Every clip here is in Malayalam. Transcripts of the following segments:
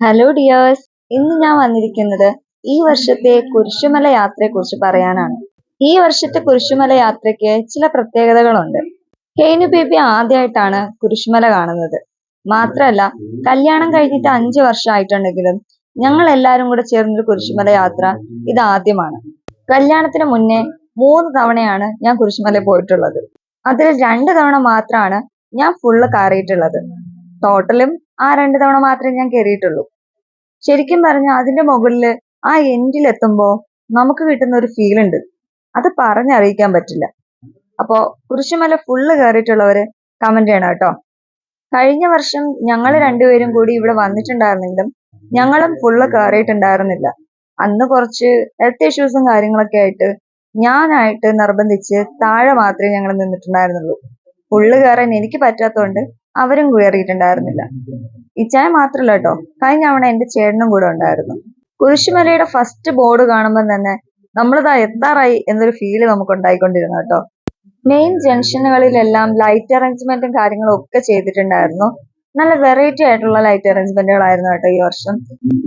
ഹലോ ഡിയേഴ്സ്, ഇന്ന് ഞാൻ വന്നിരിക്കുന്നത് ഈ വർഷത്തെ കുരിശുമല യാത്രയെക്കുറിച്ച് പറയാനാണ്. ഈ വർഷത്തെ കുരിശുമല യാത്രയ്ക്ക് ചില പ്രത്യേകതകളുണ്ട്. ഹേനു ബേബി ആദ്യമായിട്ടാണ് കുരിശുമല കാണുന്നത്. മാത്രമല്ല, കല്യാണം കഴിഞ്ഞിട്ട് 5 വർഷമായിട്ടുണ്ടെങ്കിലും ഞങ്ങൾ എല്ലാവരും കൂടെ ചേർന്നൊരു കുരിശുമല യാത്ര ഇത് ആദ്യമാണ്. കല്യാണത്തിന് മുന്നേ 3 തവണയാണ് ഞാൻ കുരിശുമല പോയിട്ടുള്ളത്. അതിൽ 2 തവണ മാത്രമാണ് ഞാൻ ഫുള്ള് കയറിയിട്ടുള്ളത്. ടോട്ടലും ആ 2 തവണ മാത്രമേ ഞാൻ കയറിയിട്ടുള്ളൂ. ശരിക്കും പറഞ്ഞാൽ അതിന്റെ മുകളില് ആ എൻഡിൽ എത്തുമ്പോ നമുക്ക് കിട്ടുന്ന ഒരു ഫീൽ ഉണ്ട്, അത് പറഞ്ഞറിയിക്കാൻ പറ്റില്ല. അപ്പോ കുരിശുമല ഫുള്ള് കയറിയിട്ടുള്ളവര് കമന്റ് ചെയ്യണം കേട്ടോ. കഴിഞ്ഞ വർഷം ഞങ്ങൾ രണ്ടുപേരും കൂടി ഇവിടെ വന്നിട്ടുണ്ടായിരുന്നെങ്കിലും ഞങ്ങളും ഫുള്ള് കയറിയിട്ടുണ്ടായിരുന്നില്ല. അന്ന് കുറച്ച് ഹെൽത്ത് ഇഷ്യൂസും കാര്യങ്ങളൊക്കെ ആയിട്ട് ഞാനായിട്ട് നിർബന്ധിച്ച് താഴെ മാത്രമേ ഞങ്ങൾ നിന്നിട്ടുണ്ടായിരുന്നുള്ളൂ. ഫുള്ള് കയറാൻ എനിക്ക് പറ്റാത്തതുകൊണ്ട് അവരും കയറിയിട്ടുണ്ടായിരുന്നില്ല. ഇച്ചായ മാത്രല്ല കേട്ടോ, കഴിഞ്ഞ തവണ എന്റെ ചേട്ടനും കൂടെ ഉണ്ടായിരുന്നു. കുരിശുമലയുടെ ഫസ്റ്റ് ബോർഡ് കാണുമ്പോൾ തന്നെ നമ്മളിതാ എത്താറായി എന്നൊരു ഫീല് നമുക്ക് ഉണ്ടായിക്കൊണ്ടിരുന്നു കേട്ടോ. മെയിൻ ജംഗ്ഷനുകളിലെല്ലാം ലൈറ്റ് അറേഞ്ച്മെന്റും കാര്യങ്ങളും ഒക്കെ ചെയ്തിട്ടുണ്ടായിരുന്നു. നല്ല വെറൈറ്റി ആയിട്ടുള്ള ലൈറ്റ് അറേഞ്ച്മെന്റുകളായിരുന്നു കേട്ടോ ഈ വർഷം.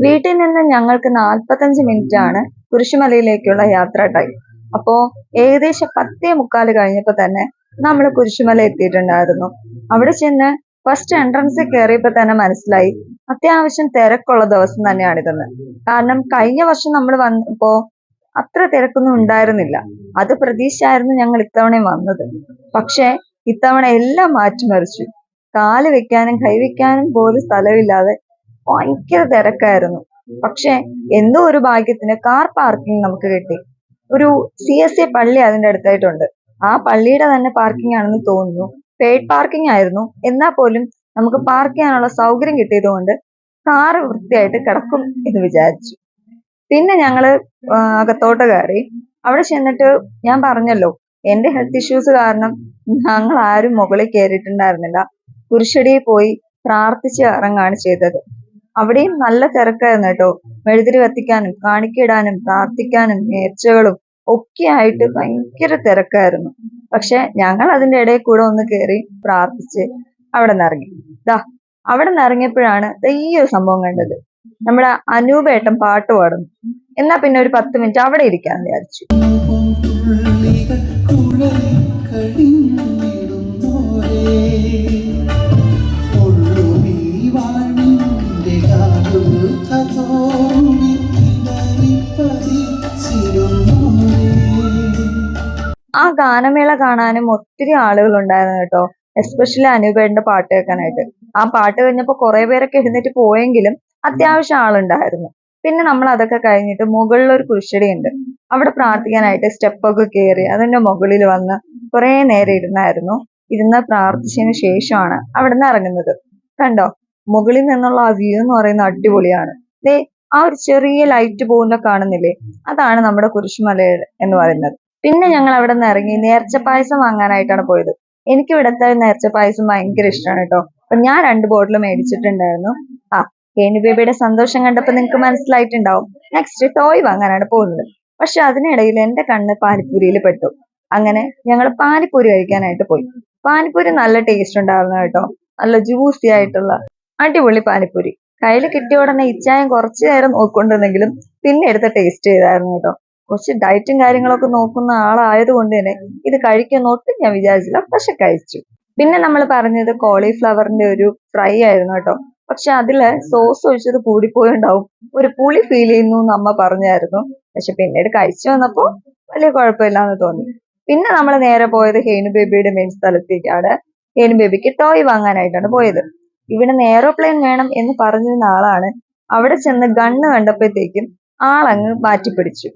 വീട്ടിൽ നിന്ന് ഞങ്ങൾക്ക് 45 മിനിറ്റ് ആണ് കുരിശുമലയിലേക്കുള്ള യാത്രാ ടൈം. അപ്പോ ഏകദേശം 10:45 കഴിഞ്ഞപ്പോ തന്നെ നമ്മൾ കുരിശുമല എത്തിയിട്ടുണ്ടായിരുന്നു. അവിടെ ചെന്ന് ഫസ്റ്റ് എൻട്രൻസിൽ കയറിയപ്പോ തന്നെ മനസ്സിലായി അത്യാവശ്യം തിരക്കുള്ള ദിവസം തന്നെയാണിതെന്ന്. കാരണം കഴിഞ്ഞ വർഷം നമ്മൾ വന്നപ്പോ അത്ര തിരക്കൊന്നും ഉണ്ടായിരുന്നില്ല. അത് പ്രതീക്ഷയായിരുന്നു ഞങ്ങൾ ഇത്തവണയും വന്നത്. പക്ഷെ ഇത്തവണ എല്ലാം മാറ്റിമറിച്ചു. കാല് വെക്കാനും കൈ വെക്കാനും പോലും സ്ഥലമില്ലാതെ ഭയങ്കര തിരക്കായിരുന്നു. പക്ഷെ എന്തോ ഒരു ഭാഗ്യത്തിന് കാർ പാർക്കിംഗ് നമുക്ക് കിട്ടി. ഒരു CSA പള്ളി അതിന്റെ അടുത്തായിട്ടുണ്ട്. ആ പള്ളിയുടെ തന്നെ പാർക്കിംഗ് ആണെന്ന് തോന്നുന്നു. പെയ്ഡ് പാർക്കിംഗ് ആയിരുന്നു. എന്നാൽ പോലും നമുക്ക് പാർക്ക് ചെയ്യാനുള്ള സൗകര്യം കിട്ടിയത് കൊണ്ട് കാറ് വൃത്തിയായിട്ട് കിടക്കും എന്ന് വിചാരിച്ചു. പിന്നെ ഞങ്ങള് അകത്തോട്ട് കയറി. അവിടെ ചെന്നിട്ട് ഞാൻ പറഞ്ഞല്ലോ, എന്റെ ഹെൽത്ത് ഇഷ്യൂസ് കാരണം ഞങ്ങൾ ആരും മുകളിൽ കയറിയിട്ടുണ്ടായിരുന്നില്ല. കുരിശടിയിൽ പോയി പ്രാർത്ഥിച്ച് ഇറങ്ങാണ് ചെയ്തത്. അവിടെയും നല്ല തിരക്കായിരുന്നു കേട്ടോ. മെഴുതിരി കത്തിക്കാനും കാണിക്കയിടാനും പ്രാർത്ഥിക്കാനും നേർച്ചകളും ഒക്കെ ആയിട്ട് ഭയങ്കര തിരക്കായിരുന്നു. പക്ഷെ ഞങ്ങൾ അതിന്റെ ഇടയിൽ കൂടെ ഒന്ന് കയറി പ്രാർത്ഥിച്ച് അവിടെ നിന്ന് ഇറങ്ങി. ദാ അവിടെ നിന്ന് ഇറങ്ങിയപ്പോഴാണ് ഈ ഒരു സംഭവം കണ്ടത്. നമ്മുടെ അനൂപേട്ടൻ പാട്ട് പാടുന്നു. എന്നാ പിന്നെ ഒരു 10 മിനിറ്റ് അവിടെ ഇരിക്കാന്ന് വിചാരിച്ചു. ആ ഗാനമേള കാണാനും ഒത്തിരി ആളുകൾ ഉണ്ടായിരുന്നു കേട്ടോ. എസ്പെഷ്യലി അനൂപേട്ടന്റെ പാട്ട് കേൾക്കാനായിട്ട്. ആ പാട്ട് കഴിഞ്ഞപ്പോ കുറെ പേരൊക്കെ എഴുന്നേറ്റ് പോയെങ്കിലും അത്യാവശ്യം ആളുണ്ടായിരുന്നു. പിന്നെ നമ്മൾ അതൊക്കെ കഴിഞ്ഞിട്ട് മുകളിലൊരു കുരിശടി ഉണ്ട്. അവിടെ പ്രാർത്ഥിക്കാനായിട്ട് സ്റ്റെപ്പൊക്കെ കയറി അതിന്റെ മുകളിൽ വന്ന് കുറെ നേരം ഇരുന്നായിരുന്നു. ഇരുന്ന് പ്രാർത്ഥിച്ചതിന് ശേഷമാണ് അവിടെ നിന്ന് ഇറങ്ങുന്നത്. കണ്ടോ, മുകളിൽ നിന്നുള്ള ആ വ്യൂ എന്ന് പറയുന്നത് അടിപൊളിയാണ്. ദേ ആ ഒരു ചെറിയ ലൈറ്റ് പോകുന്ന കാണുന്നില്ലേ, അതാണ് നമ്മുടെ കുരിശുമല എന്ന് പറയുന്നത്. പിന്നെ ഞങ്ങൾ അവിടെ നിന്ന് ഇറങ്ങി നേർച്ച പായസം വാങ്ങാനായിട്ടാണ് പോയത്. എനിക്ക് ഇവിടുത്തെ നേർച്ച പായസം ഭയങ്കര ഇഷ്ടമാണ് കേട്ടോ. അപ്പൊ ഞാൻ 2 ബോട്ടിൽ മേടിച്ചിട്ടുണ്ടായിരുന്നു. ആ ഹേനു ബേബിയുടെ സന്തോഷം കണ്ടപ്പോൾ നിങ്ങൾക്ക് മനസ്സിലായിട്ടുണ്ടാവും. നെക്സ്റ്റ് ടോയ് വാങ്ങാനാണ് പോകുന്നത്. പക്ഷെ അതിനിടയിൽ എന്റെ കണ്ണ് പാനിപ്പൂരിയിൽ പെട്ടു. അങ്ങനെ ഞങ്ങൾ പാനിപ്പൂരി കഴിക്കാനായിട്ട് പോയി. പാനിപ്പൂരി നല്ല ടേസ്റ്റ് ഉണ്ടായിരുന്നു കേട്ടോ. നല്ല ജ്യൂസി ആയിട്ടുള്ള അടിപൊളി പാനിപ്പൂരി. കയ്യിൽ കിട്ടിയ ഉടനെ ഇച്ചായം കുറച്ചു നേരം നോക്കൊണ്ടിരുന്നെങ്കിലും പിന്നെ എടുത്ത് ടേസ്റ്റ് ചെയ്തായിരുന്നു കേട്ടോ. കുറച്ച് ഡയറ്റും കാര്യങ്ങളൊക്കെ നോക്കുന്ന ആളായത് കൊണ്ട് തന്നെ ഇത് കഴിക്കുന്ന ഒട്ടും ഞാൻ വിചാരിച്ചില്ല, പക്ഷെ കഴിച്ചു. പിന്നെ നമ്മൾ പറഞ്ഞത് കോളിഫ്ലവറിന്റെ ഒരു ഫ്രൈ ആയിരുന്നു കേട്ടോ. പക്ഷെ അതില് സോസ് ഒഴിച്ചത് കൂടിപ്പോയുണ്ടാവും, ഒരു പുളി ഫീൽ ചെയ്യുന്നു എന്ന് അമ്മ പറഞ്ഞായിരുന്നു. പക്ഷെ പിന്നീട് കഴിച്ചു വന്നപ്പോ വലിയ കുഴപ്പമില്ലാന്ന് തോന്നി. പിന്നെ നമ്മൾ നേരെ പോയത് ഹേനു ബേബിയുടെ മെയിൻ സ്ഥലത്തേക്കാണ്. ഹേനു ബേബിക്ക് ടോയ് വാങ്ങാനായിട്ടാണ് പോയത്. ഇവിടെ എയറോപ്ലെയിൻ വേണം എന്ന് പറഞ്ഞിരുന്ന ആളാണ് അവിടെ ചെന്ന് ഗണ്ണ് കണ്ടപ്പോഴത്തേക്കും ആളങ്ങ് മാറ്റിപ്പിടിച്ചു.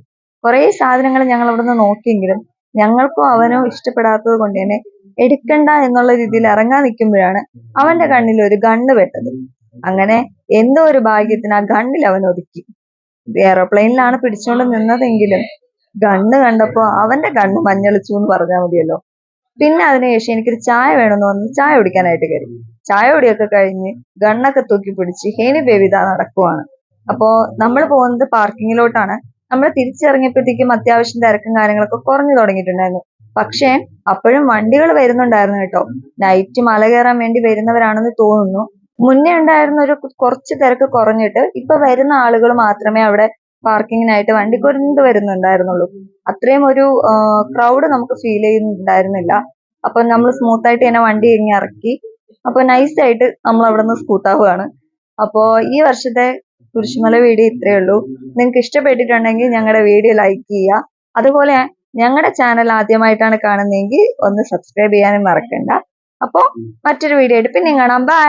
കുറെ സാധനങ്ങൾ ഞങ്ങൾ അവിടെ നിന്ന് നോക്കിയെങ്കിലും ഞങ്ങൾക്കോ അവനോ ഇഷ്ടപ്പെടാത്തത് കൊണ്ട് തന്നെ എടുക്കണ്ട എന്നുള്ള രീതിയിൽ ഇറങ്ങാൻ നിൽക്കുമ്പോഴാണ് അവന്റെ കണ്ണിൽ ഒരു ഗണ്ണ് പെട്ടത്. അങ്ങനെ എന്തോ ഒരു ഭാഗ്യത്തിന് ആ ഗണ്ണിൽ അവൻ ഒതുക്കി. എയറോപ്ലെയിനിലാണ് പിടിച്ചോണ്ട് നിന്നതെങ്കിലും ഗണ്ണ് കണ്ടപ്പോ അവന്റെ കണ്ണ് മഞ്ഞളിച്ചു എന്ന് പറഞ്ഞാൽ മതിയല്ലോ. പിന്നെ അതിനുശേഷം എനിക്കൊരു ചായ വേണമെന്ന് പറഞ്ഞ് ചായ കുടിക്കാനായിട്ട് കയറി. ചായ കുടിയൊക്കെ കഴിഞ്ഞ് ഗണ്ണൊക്കെ തൂക്കി പിടിച്ച് ഹേനു ബേബി ഇതാ നടക്കുവാണ്. അപ്പോ നമ്മൾ പോകുന്നത് പാർക്കിങ്ങിലോട്ടാണ്. നമ്മൾ തിരിച്ചിറങ്ങിയപ്പോഴത്തേക്കും അത്യാവശ്യം തിരക്കും കാര്യങ്ങളൊക്കെ കുറഞ്ഞു തുടങ്ങിയിട്ടുണ്ടായിരുന്നു. പക്ഷേ അപ്പോഴും വണ്ടികൾ വരുന്നുണ്ടായിരുന്നു കേട്ടോ. നൈറ്റ് മല കയറാൻ വേണ്ടി വരുന്നവരാണെന്ന് തോന്നുന്നു. മുന്നേ ഉണ്ടായിരുന്ന ഒരു കുറച്ച് തിരക്ക് കുറഞ്ഞിട്ട് ഇപ്പൊ വരുന്ന ആളുകൾ മാത്രമേ അവിടെ പാർക്കിങ്ങിനായിട്ട് വണ്ടി കൊണ്ടുവരുന്നുണ്ടായിരുന്നുള്ളൂ. അത്രയും ഒരു ക്രൗഡ് നമുക്ക് ഫീൽ ചെയ്യുന്നുണ്ടായിരുന്നില്ല. അപ്പൊ നമ്മൾ സ്മൂത്ത് ആയിട്ട് തന്നെ വണ്ടി ഇങ്ങ് ഇറക്കി. അപ്പൊ നൈസ് ആയിട്ട് നമ്മൾ അവിടെ നിന്ന് സ്കൂട്ടാവുകയാണ്. അപ്പോ ഈ വർഷത്തെ കുരിശുമല വീഡിയോ ഇത്രയേ ഉള്ളൂ. നിങ്ങൾക്ക് ഇഷ്ടപ്പെട്ടിട്ടുണ്ടെങ്കിൽ ഞങ്ങളുടെ വീഡിയോ ലൈക്ക് ചെയ്യുക. അതുപോലെ ഞങ്ങളുടെ ചാനൽ ആദ്യമായിട്ടാണ് കാണുന്നതെങ്കിൽ ഒന്ന് സബ്സ്ക്രൈബ് ചെയ്യാനും മറക്കണ്ട. അപ്പോ മറ്റൊരു വീഡിയോ ആയിട്ട് പിന്നെ കാണാം. ബൈ.